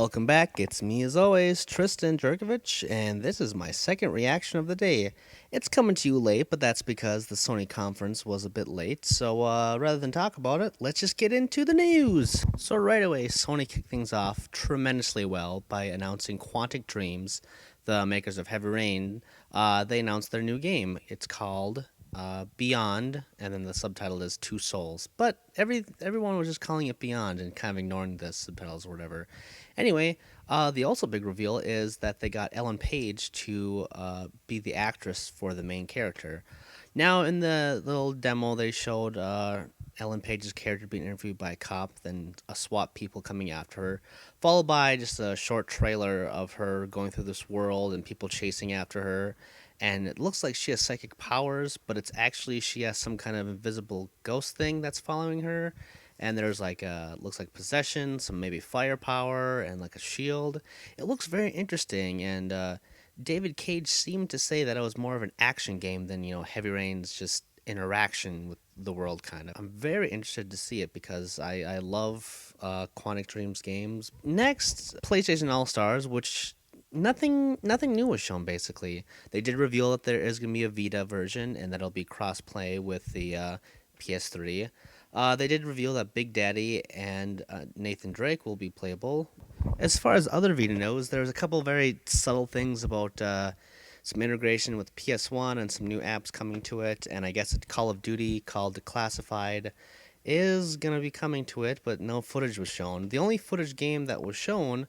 Welcome back. It's me as always, Tristan Jerkovich, and this is my second reaction of the day. It's coming to you late, but that's because the Sony conference was a bit late. So rather than talk about it, let's just get into the news. So right away, Sony kicked things off tremendously well by announcing Quantic Dreams, the makers of Heavy Rain. They announced their new game. It's called Beyond, and then the subtitle is Two Souls. But everyone was just calling it Beyond and kind of ignoring the subtitles or whatever. Anyway, the also big reveal is that they got Ellen Page to be the actress for the main character. Now, in the little demo, they showed Ellen Page's character being interviewed by a cop, then a SWAT people coming after her, followed by just a short trailer of her going through this world and people chasing after her. And it looks like she has psychic powers, but it's actually she has some kind of invisible ghost thing that's following her. And there's like looks like possession, some maybe firepower, and like a shield. It looks very interesting, and David Cage seemed to say that it was more of an action game than Heavy Rain's just interaction with the world kind of. I'm very interested to see it because I love Quantic Dreams games. Next, PlayStation All Stars, which nothing new was shown basically. They did reveal that there is going to be a Vita version and that it'll be cross-play with the PS3. They did reveal that Big Daddy and Nathan Drake will be playable. As far as other Vita knows, there's a couple very subtle things about some integration with PS1 and some new apps coming to it, and I guess a Call of Duty called Classified is going to be coming to it, but no footage was shown. The only footage game that was shown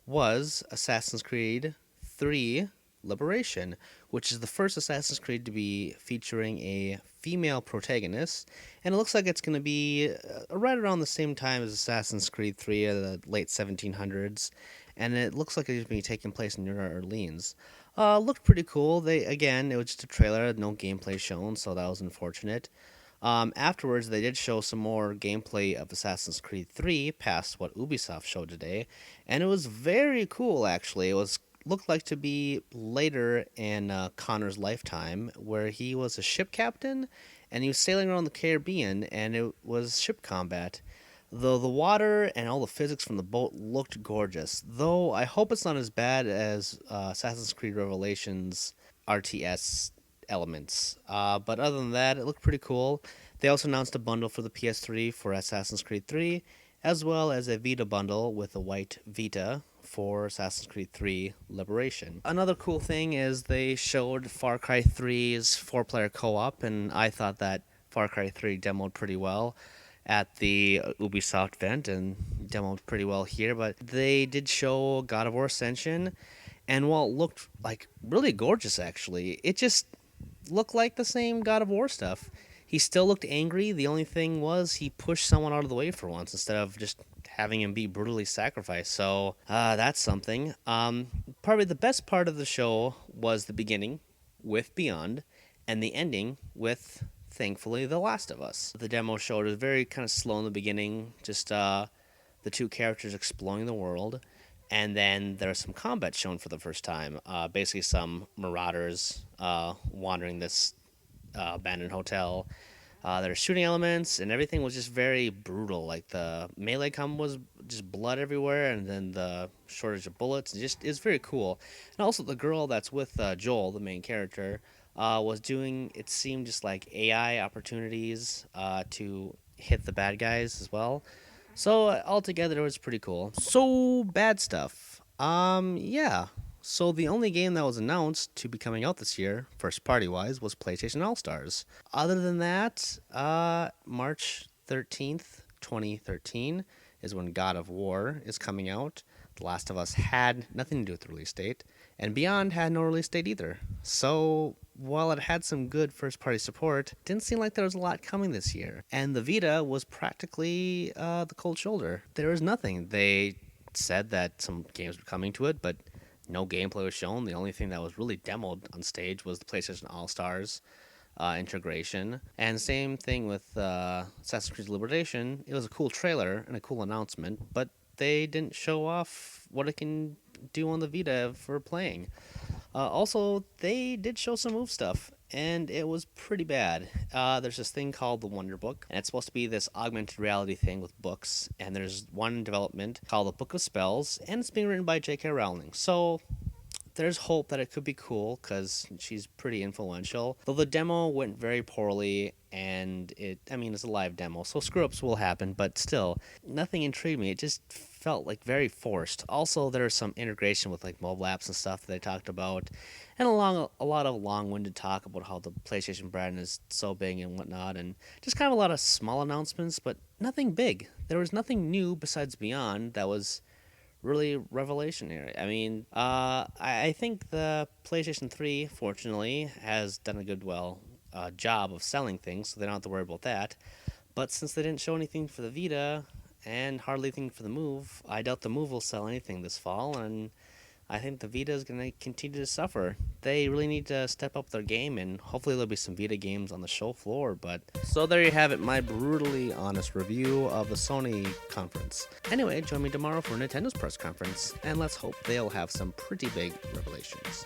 was Assassin's Creed 3 Liberation, which is the first Assassin's Creed to be featuring a female protagonist, and it looks like it's going to be right around the same time as Assassin's Creed 3 of the late 1700s, and it looks like it's going to be taking place in New Orleans. Looked pretty cool. It was just a trailer, no gameplay shown, so that was unfortunate. Afterwards, they did show some more gameplay of Assassin's Creed 3 past what Ubisoft showed today, and it was very cool, actually. It looked like to be later in Connor's lifetime, where he was a ship captain, and he was sailing around the Caribbean, and it was ship combat. Though the water and all the physics from the boat looked gorgeous, though I hope it's not as bad as Assassin's Creed Revelations RTS elements. But other than that, it looked pretty cool. They also announced a bundle for the PS3 for Assassin's Creed 3, as well as a Vita bundle with a white Vita for Assassin's Creed 3 Liberation. Another cool thing is they showed Far Cry 3's 4-player co-op, and I thought that Far Cry 3 demoed pretty well at the Ubisoft event and demoed pretty well here, but they did show God of War Ascension, and while it looked like really gorgeous actually, it just looked like the same God of War stuff. He still looked angry. The only thing was he pushed someone out of the way for once instead of just having him be brutally sacrificed. So that's something. Probably the best part of the show was the beginning with Beyond and the ending with, thankfully, The Last of Us. The demo showed it was very kind of slow in the beginning, just the two characters exploring the world. And then there's some combat shown for the first time. Basically, some marauders wandering this abandoned hotel. There's shooting elements, and everything was just very brutal. Like the melee combat was just blood everywhere, and then the shortage of bullets. It's very cool. And also, the girl that's with Joel, the main character, was doing, it seemed just like AI opportunities to hit the bad guys as well. So altogether, it was pretty cool. So bad stuff. Yeah. So the only game that was announced to be coming out this year, first party wise, was PlayStation All Stars. Other than that, March 13th, 2013 is when God of War is coming out. The Last of Us had nothing to do with the release date, and Beyond had no release date either. So while it had some good first party support, it didn't seem like there was a lot coming this year. And the Vita was practically the cold shoulder. There was nothing. They said that some games were coming to it, but no gameplay was shown. The only thing that was really demoed on stage was the PlayStation All Stars integration. And same thing with Assassin's Creed Liberation. It was a cool trailer and a cool announcement, but they didn't show off what it can do on the Vita for playing. Also, they did show some move stuff, and it was pretty bad. There's this thing called the Wonder Book, and it's supposed to be this augmented reality thing with books, and there's one in development called the Book of Spells, and it's being written by J.K. Rowling. So there's hope that it could be cool because she's pretty influential. Though the demo went very poorly, and it's a live demo, so screw ups will happen, but still, nothing intrigued me. It just felt like very forced. Also, there's some integration with like mobile apps and stuff that they talked about, and a lot of long winded talk about how the PlayStation brand is so big and whatnot, and just kind of a lot of small announcements, but nothing big. There was nothing new besides Beyond that was really revelationary. I think the PlayStation 3, fortunately, has done a job of selling things, so they don't have to worry about that. But since they didn't show anything for the Vita and hardly anything for the Move, I doubt the Move will sell anything this fall, and I think the Vita is going to continue to suffer. They really need to step up their game, and hopefully there'll be some Vita games on the show floor. But so there you have it, my brutally honest review of the Sony conference. Anyway, join me tomorrow for Nintendo's press conference, and let's hope they'll have some pretty big revelations.